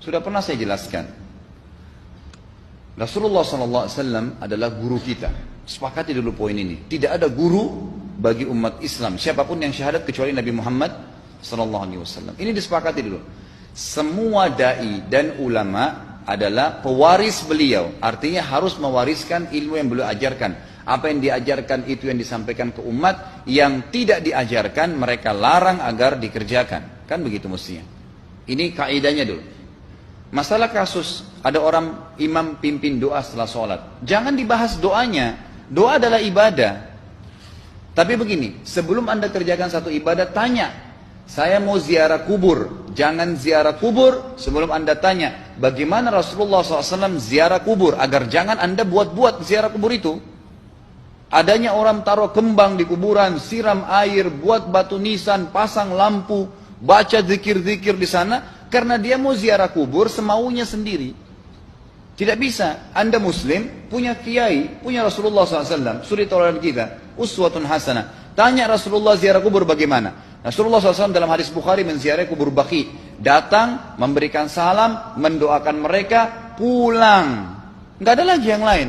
Sudah pernah saya jelaskan. Rasulullah SAW adalah guru kita. Sepakati dulu poin ini. Tidak ada guru bagi umat Islam siapapun yang syahadat kecuali Nabi Muhammad SAW. Ini disepakati dulu. Semua dai dan ulama adalah pewaris beliau. Artinya harus mewariskan ilmu yang beliau ajarkan. Apa yang diajarkan itu yang disampaikan ke umat. Yang tidak diajarkan mereka larang agar dikerjakan. Kan begitu mestinya. Ini kaidahnya dulu. Masalah kasus ada orang imam pimpin doa setelah sholat. Jangan dibahas doanya. Doa adalah ibadah. Tapi begini, sebelum anda kerjakan satu ibadah, tanya. Saya mau ziarah kubur. Jangan ziarah kubur sebelum anda tanya. Bagaimana Rasulullah SAW ziarah kubur. Agar jangan anda buat-buat ziarah kubur itu. Adanya orang taruh kembang di kuburan, siram air, buat batu nisan, pasang lampu, baca zikir-zikir di sana. Karena dia mau ziarah kubur semaunya sendiri. Tidak bisa. Anda muslim, punya kiai, punya Rasulullah SAW. Suri tauladan kita, uswatun hasanah. Tanya Rasulullah ziarah kubur bagaimana. Rasulullah SAW dalam hadis Bukhari menziarahi kubur Baqi. Datang, memberikan salam, mendoakan mereka, pulang. Nggak ada lagi yang lain.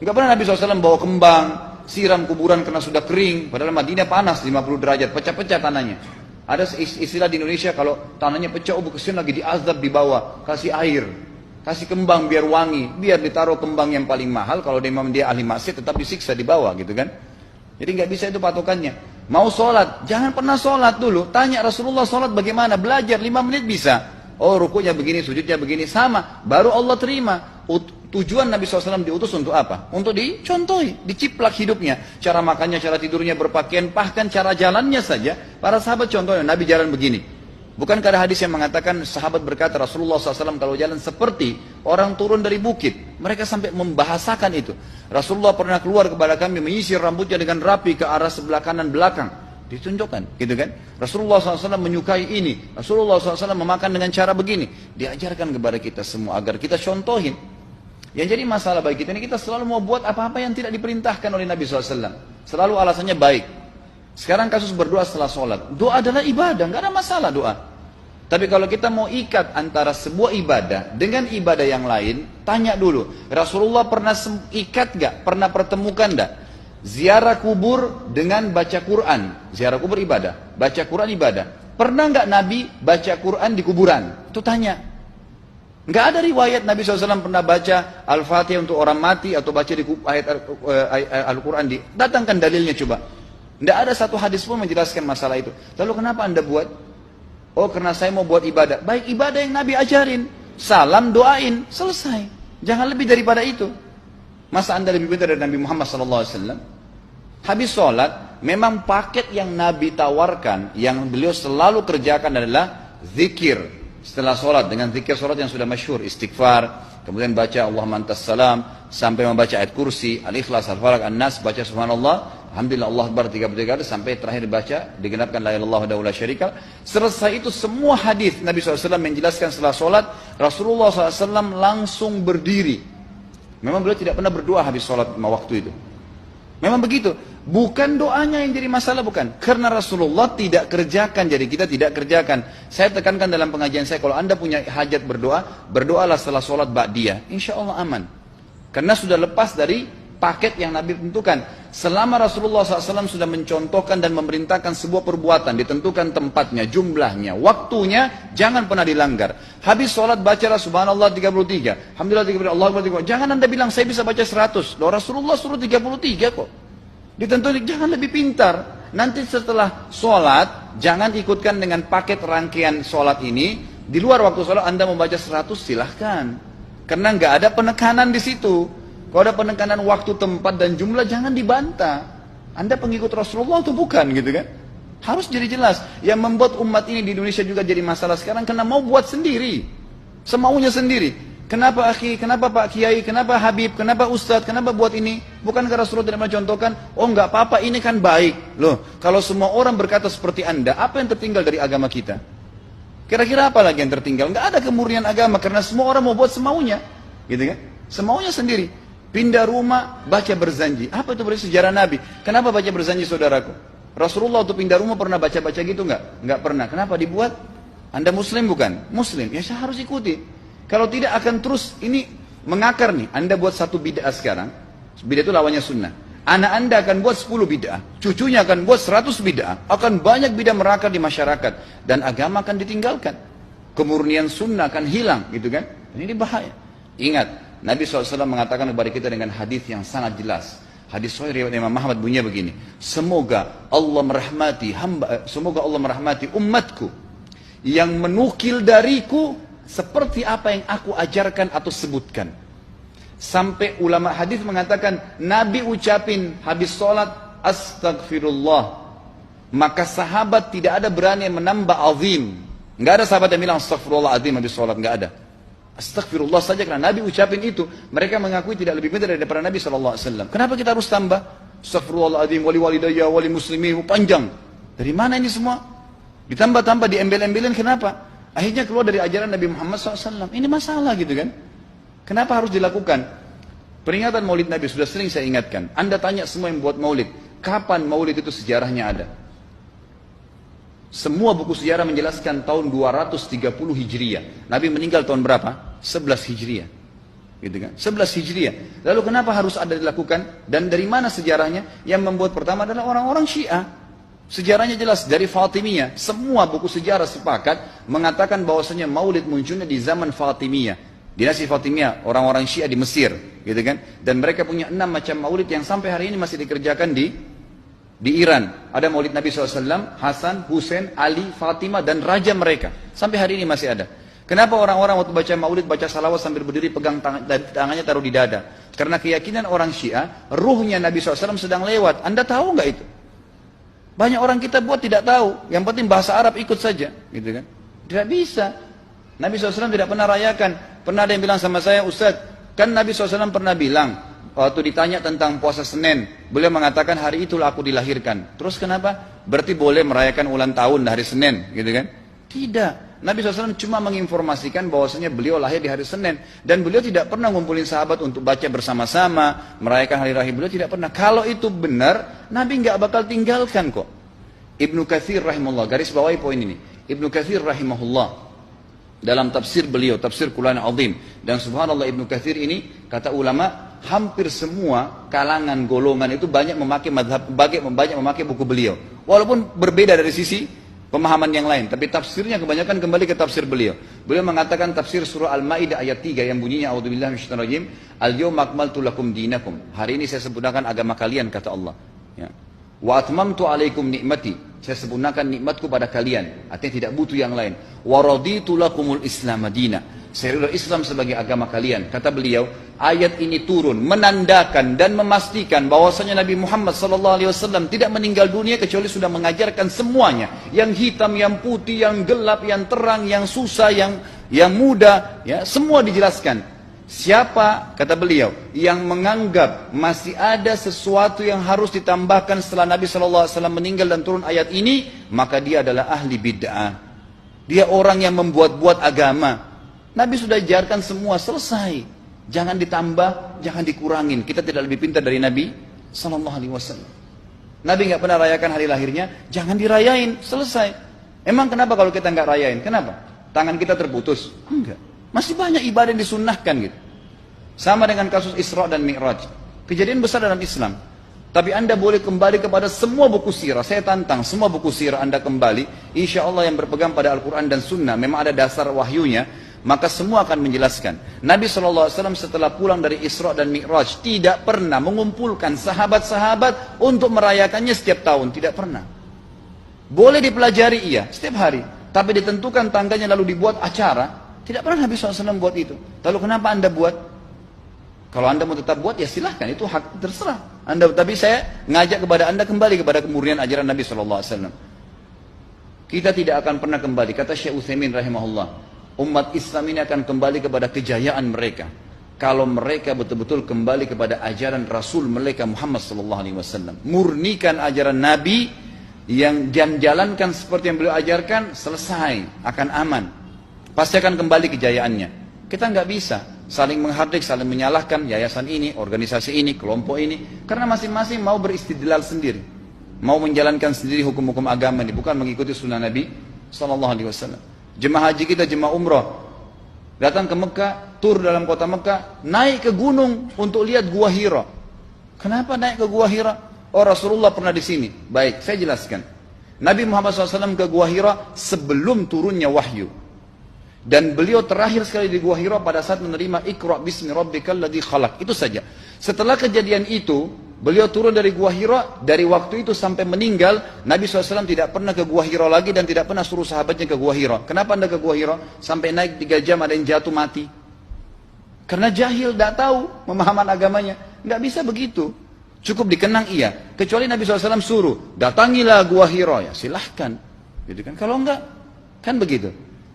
Nggak pernah Nabi SAW bawa kembang, siram kuburan karena sudah kering. Padahal Madinah panas 50 derajat, pecah-pecah tanahnya. Ada istilah di Indonesia kalau tanahnya pecah, kesian lagi diazab di bawah, kasih air, kasih kembang biar wangi, biar ditaruh kembang yang paling mahal. Kalau dia ahli maksiat tetap disiksa di bawah, gitu kan? Jadi nggak bisa itu patokannya. Mau sholat, jangan pernah sholat dulu. Tanya Rasulullah sholat bagaimana, belajar 5 menit bisa. Oh rukunya begini, sujudnya begini, sama. Baru Allah terima. Tujuan Nabi SAW diutus untuk apa? Untuk dicontohi, diciplak hidupnya. Cara makannya, cara tidurnya, berpakaian, bahkan cara jalannya saja. Para sahabat contohnya, Nabi jalan begini. Bukankah ada hadis yang mengatakan sahabat berkata Rasulullah SAW kalau jalan seperti orang turun dari bukit. Mereka sampai membahasakan itu. Rasulullah pernah keluar kepada kami menyisir rambutnya dengan rapi ke arah sebelah kanan belakang. Ditunjukkan, gitu kan? Rasulullah SAW menyukai ini. Rasulullah SAW memakan dengan cara begini. Diajarkan kepada kita semua agar kita contohin. Yang jadi masalah bagi kita ini, kita selalu mau buat apa-apa yang tidak diperintahkan oleh Nabi SAW. Selalu alasannya baik. Sekarang kasus berdoa setelah sholat. Doa adalah ibadah, nggak ada masalah doa. Tapi kalau kita mau ikat antara sebuah ibadah dengan ibadah yang lain, tanya dulu. Rasulullah pernah ikat nggak? Pernah pertemukan nggak? Ziarah kubur dengan baca Quran. Ziarah kubur ibadah, baca Quran ibadah. Pernah nggak Nabi baca Quran di kuburan? Itu tanya. Nggak ada riwayat Nabi SAW pernah baca Al-Fatihah untuk orang mati atau baca di ayat Al-Quran. Datangkan dalilnya coba. Nggak ada satu hadis pun menjelaskan masalah itu. Lalu kenapa anda buat? Oh karena saya mau buat ibadah. Baik ibadah yang Nabi ajarin. Salam doain, selesai. Jangan lebih daripada itu. Masa anda lebih pintar dari Nabi Muhammad SAW? Habis sholat, memang paket yang Nabi tawarkan, yang beliau selalu kerjakan adalah zikir. Setelah sholat, dengan zikir sholat yang sudah masyhur, istighfar, kemudian baca Allahumma antas salam, sampai membaca ayat kursi, al-ikhlas, al-falaq, an-nas, baca subhanallah, alhamdulillah, Allah akbar 33 kali, sampai terakhir baca, digenapkan la ilaha illallah wahdahu la syarika lah. Selesai itu semua hadis Nabi SAW menjelaskan setelah sholat, Rasulullah SAW langsung berdiri. Memang beliau tidak pernah berdoa habis sholat waktu itu. Memang begitu. Bukan doanya yang jadi masalah, bukan. Karena Rasulullah tidak kerjakan, jadi kita tidak kerjakan. Saya tekankan dalam pengajian saya, kalau anda punya hajat berdoa, berdoalah setelah sholat ba'diyah. Insya Allah aman. Karena sudah lepas dari paket yang Nabi tentukan. Selama Rasulullah SAW sudah mencontohkan dan memerintahkan sebuah perbuatan, ditentukan tempatnya, jumlahnya, waktunya, jangan pernah dilanggar. Habis sholat bacalah subhanallah 33, alhamdulillah 33, Allah akbar 33. Jangan anda bilang saya bisa baca 100. Loh Rasulullah suruh 33 kok. Ditentukan, jangan lebih pintar. Nanti setelah sholat, jangan ikutkan dengan paket rangkaian sholat ini. Di luar waktu sholat anda membaca 100 silahkan. Karena nggak ada penekanan di situ. Kalau ada penekanan waktu, tempat, dan jumlah, jangan dibantah. Anda pengikut Rasulullah atau bukan, gitu kan? Harus jadi jelas. Yang membuat umat ini di Indonesia juga jadi masalah sekarang, karena mau buat sendiri. Semaunya sendiri. Kenapa akhi, kenapa Pak Kiai, kenapa Habib, kenapa Ustadz, kenapa buat ini? Bukankah Rasulullah tidak mencontohkan? Oh nggak apa-apa, ini kan baik. Loh, kalau semua orang berkata seperti Anda, apa yang tertinggal dari agama kita? Kira-kira apa lagi yang tertinggal? Nggak ada kemurnian agama, karena semua orang mau buat semaunya. Gitu kan? Semaunya sendiri. Pindah rumah, baca berzanji. Apa itu berarti sejarah Nabi? Kenapa baca berzanji saudaraku? Rasulullah waktu pindah rumah pernah baca-baca gitu nggak? Nggak pernah. Kenapa dibuat? Anda muslim bukan? Muslim. Ya saya harus ikuti. Kalau tidak akan terus ini mengakar nih. Anda buat satu bid'ah sekarang, bid'ah itu lawannya sunnah. Anak Anda akan buat 10 bid'ah, cucunya akan buat 100 bid'ah, akan banyak bid'ah merakar di masyarakat, dan agama akan ditinggalkan. Kemurnian sunnah akan hilang, gitu kan? Ini bahaya. Ingat, Nabi SAW mengatakan kepada kita dengan hadis yang sangat jelas. Hadis sahih riwayat Imam Ahmad bunyinya begini. Semoga Allah merahmati umatku yang menukil dariku seperti apa yang aku ajarkan atau sebutkan. Sampai ulama hadis mengatakan Nabi ucapin habis sholat astagfirullah, maka sahabat tidak ada berani menambah azim. Enggak ada sahabat yang bilang astagfirullah azim habis sholat, enggak ada. Astagfirullah saja karena Nabi ucapin itu. Mereka mengakui tidak lebih pintar daripada Nabi SAW. Kenapa kita harus tambah? Astagfirullahaladzim, wali walidayya, wali muslimin, panjang. Dari mana ini semua? Ditambah-tambah, diembel-embelin, kenapa? Akhirnya keluar dari ajaran Nabi Muhammad SAW. Ini masalah gitu kan? Kenapa harus dilakukan? Peringatan maulid Nabi sudah sering saya ingatkan. Anda tanya semua yang buat maulid, kapan maulid itu sejarahnya ada? Semua buku sejarah menjelaskan tahun 230 Hijriah. Nabi meninggal tahun berapa? 11 Hijriah. Gitu kan? 11 Hijriah. Lalu kenapa harus ada dilakukan? Dan dari mana sejarahnya? Yang membuat pertama adalah orang-orang Syiah. Sejarahnya jelas dari Fatimiyah. Semua buku sejarah sepakat mengatakan bahwasanya maulid munculnya di zaman Fatimiyah. Dinasti Fatimiyah, orang-orang Syiah di Mesir, gitu kan? Dan mereka punya 6 macam maulid yang sampai hari ini masih dikerjakan di Iran. Ada maulid Nabi SAW, Hasan, Husain, Ali, Fatimah, dan raja mereka. Sampai hari ini masih ada. Kenapa orang-orang waktu baca maulid, baca salawat sambil berdiri pegang tangannya taruh di dada? Karena keyakinan orang Syiah, ruhnya Nabi SAW sedang lewat. Anda tahu nggak itu? Banyak orang kita buat tidak tahu. Yang penting bahasa Arab ikut saja. Gitu kan? Tidak bisa. Nabi SAW tidak pernah rayakan. Pernah ada yang bilang sama saya, Ustaz, kan Nabi SAW pernah bilang, waktu ditanya tentang puasa Senin, beliau mengatakan hari itulah aku dilahirkan. Terus kenapa? Berarti boleh merayakan ulang tahun hari Senin, gitu kan? Tidak. Nabi SAW cuma menginformasikan bahwasanya beliau lahir di hari Senin. Dan beliau tidak pernah ngumpulin sahabat untuk baca bersama-sama, merayakan hari raya. Beliau tidak pernah. Kalau itu benar, Nabi nggak bakal tinggalkan kok. Ibnu Katsir rahimahullah, garis bawahi poin ini. Ibnu Katsir rahimahullah, dalam tafsir beliau, tafsir Quran Azim. Dan subhanallah Ibnu Katsir ini, kata ulama, hampir semua kalangan golongan itu banyak memakai banyak memakai buku beliau. Walaupun berbeda dari sisi pemahaman yang lain, tapi tafsirnya kebanyakan kembali ke tafsir beliau. Beliau mengatakan tafsir surah Al-Maidah ayat 3 yang bunyinya a'udzubillahi minasyaitonir rajim, al-yauma akmaltu lakum dinakum. Hari ini saya sempurnakan agama kalian, kata Allah. Ya. Wa atmamtu alaikum nikmati. Saya sempurnakan nikmatku pada kalian. Artinya tidak butuh yang lain. Wa raditu lakumul Islam madina. Saya ridha Islam sebagai agama kalian. Kata beliau, ayat ini turun menandakan dan memastikan bahwasanya Nabi Muhammad SAW tidak meninggal dunia kecuali sudah mengajarkan semuanya. Yang hitam, yang putih, yang gelap, yang terang, yang susah, yang muda, ya, semua dijelaskan. Siapa, kata beliau, yang menganggap masih ada sesuatu yang harus ditambahkan setelah Nabi SAW meninggal dan turun ayat ini, maka dia adalah ahli bid'ah. Dia orang yang membuat-buat agama. Nabi sudah ajarkan semua, selesai. Jangan ditambah, jangan dikurangin. Kita tidak lebih pintar dari Nabi SAW. Nabi nggak pernah rayakan hari lahirnya, jangan dirayain, selesai. Emang kenapa kalau kita nggak rayain? Kenapa? Tangan kita terputus? Enggak. Masih banyak ibadah yang disunnahkan gitu. Sama dengan kasus Isra dan Mi'raj. Kejadian besar dalam Islam. Tapi Anda boleh kembali kepada semua buku sirah. Saya tantang semua buku sirah Anda kembali. Insya Allah yang berpegang pada Al-Quran dan Sunnah, memang ada dasar wahyunya, maka semua akan menjelaskan. Nabi SAW setelah pulang dari Isra dan Mi'raj tidak pernah mengumpulkan sahabat-sahabat untuk merayakannya setiap tahun. Tidak pernah. Boleh dipelajari, iya, setiap hari. Tapi ditentukan tanggalnya lalu dibuat acara. Tidak pernah Nabi SAW buat itu. Lalu kenapa Anda buat? Kalau Anda mau tetap buat, ya silahkan, itu hak terserah Anda. Tapi saya ngajak kepada Anda kembali kepada kemurnian ajaran Nabi SAW. Kita tidak akan pernah kembali, kata Syekh Utsaimin rahimahullah, umat Islam ini akan kembali kepada kejayaan mereka kalau mereka betul-betul kembali kepada ajaran Rasul mereka Muhammad SAW. Murnikan ajaran Nabi yang jalankan seperti yang beliau ajarkan, selesai, akan aman. Pasti akan kembali kejayaannya. Kita nggak bisa saling menghardik, saling menyalahkan yayasan ini, organisasi ini, kelompok ini, karena masing-masing mau beristidlal sendiri, mau menjalankan sendiri hukum-hukum agama ini, bukan mengikuti sunnah Nabi SAW. Jemaah haji kita, jemaah umrah, Datang ke Mekah, tur dalam kota Mekah, naik ke gunung untuk lihat Gua Hira. Kenapa naik ke Gua Hira? Oh, Rasulullah pernah di sini. Baik, saya jelaskan. Nabi Muhammad SAW ke Gua Hira sebelum turunnya wahyu. Dan beliau terakhir sekali di Gua Hira pada saat menerima Iqra bismi rabbikal ladzi khalaq. Itu saja. Setelah kejadian itu, beliau turun dari Gua Hira, dari waktu itu sampai meninggal, Nabi SAW tidak pernah ke Gua Hira lagi dan tidak pernah suruh sahabatnya ke Gua Hira. Kenapa anda ke Gua Hira? Sampai naik 3 jam ada yang jatuh mati. Karena jahil, tidak tahu pemahaman agamanya. Nggak bisa begitu. Cukup dikenang iya. Kecuali Nabi SAW suruh, datangilah Gua Hira. Ya silahkan. Gitu kan? Kalau enggak, kan begitu.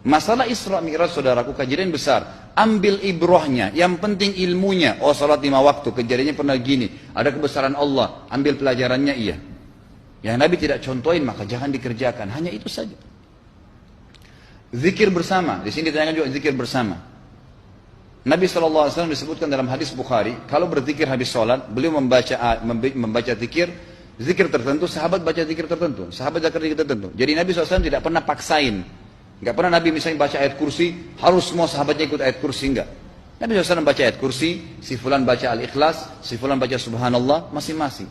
Masalah Isra Mi'raj, saudaraku, kejadian besar. Ambil ibrahnya, yang penting ilmunya. Oh, salat 5 waktu, kejadiannya pernah gini. Ada kebesaran Allah, ambil pelajarannya iya. Yang Nabi tidak contohin, maka jangan dikerjakan. Hanya itu saja. Zikir bersama. Di sini ditanyakan juga zikir bersama. Nabi SAW disebutkan dalam hadis Bukhari, kalau berzikir habis sholat, beliau membaca zikir tertentu, sahabat baca zikir tertentu, sahabat baca zikir tertentu. Jadi Nabi SAW tidak pernah paksain. Enggak pernah Nabi misalnya baca ayat kursi, harus semua sahabatnya ikut ayat kursi, enggak. Nabi SAW baca ayat kursi, si fulan baca al-ikhlas, si fulan baca subhanallah, masing-masing.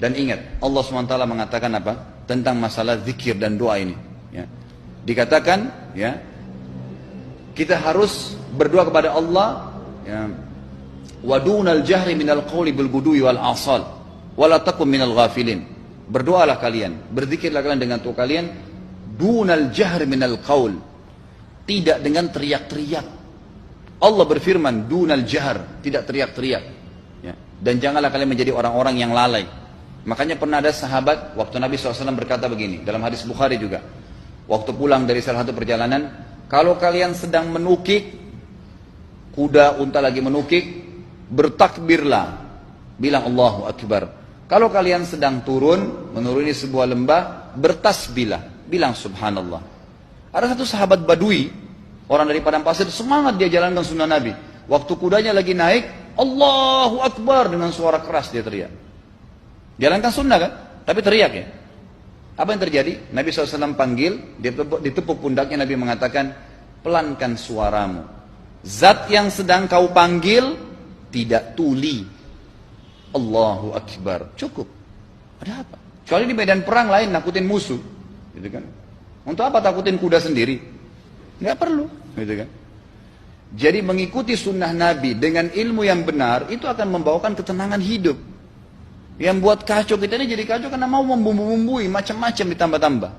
Dan ingat, Allah SWT mengatakan apa? Tentang masalah zikir dan doa ini. Ya. Dikatakan, ya, kita harus berdoa kepada Allah, ya, wadunal jahri minal qawli bil gudui wal asal wala takum minal ghafilin. Berdoalah kalian, berzikirlah kalian dengan doa kalian, dunal jahri minal qawl, tidak dengan teriak-teriak. Allah berfirman dunal jahr, tidak teriak-teriak, ya. Dan janganlah kalian menjadi orang-orang yang lalai. Makanya pernah ada sahabat, waktu Nabi SAW berkata begini, dalam hadis Bukhari juga, waktu pulang dari salah satu perjalanan, kalau kalian sedang menukik, kuda, unta lagi menukik, bertakbirlah, bilang Allahu Akbar. Kalau kalian sedang turun, menuruni sebuah lembah, bertasbihlah, bilang Subhanallah. Ada satu sahabat Badui, orang dari padang pasir, semangat dia jalankan sunnah Nabi. Waktu kudanya lagi naik, Allahu Akbar, dengan suara keras dia teriak. Jalankan sunnah kan? Tapi teriak ya. Apa yang terjadi? Nabi SAW panggil, ditepuk pundaknya, Nabi mengatakan, pelankan suaramu. Zat yang sedang kau panggil tidak tuli. Allahu Akbar. Cukup. Ada apa? Kecuali di medan perang lain nakutin musuh, gitu kan? Untuk apa takutin kuda sendiri? Nggak perlu, gitu kan? Jadi mengikuti sunnah Nabi dengan ilmu yang benar itu akan membawakan ketenangan hidup. Yang buat kacau kita ini jadi kacau karena mau membumbu-bumbui macam-macam ditambah-tambah.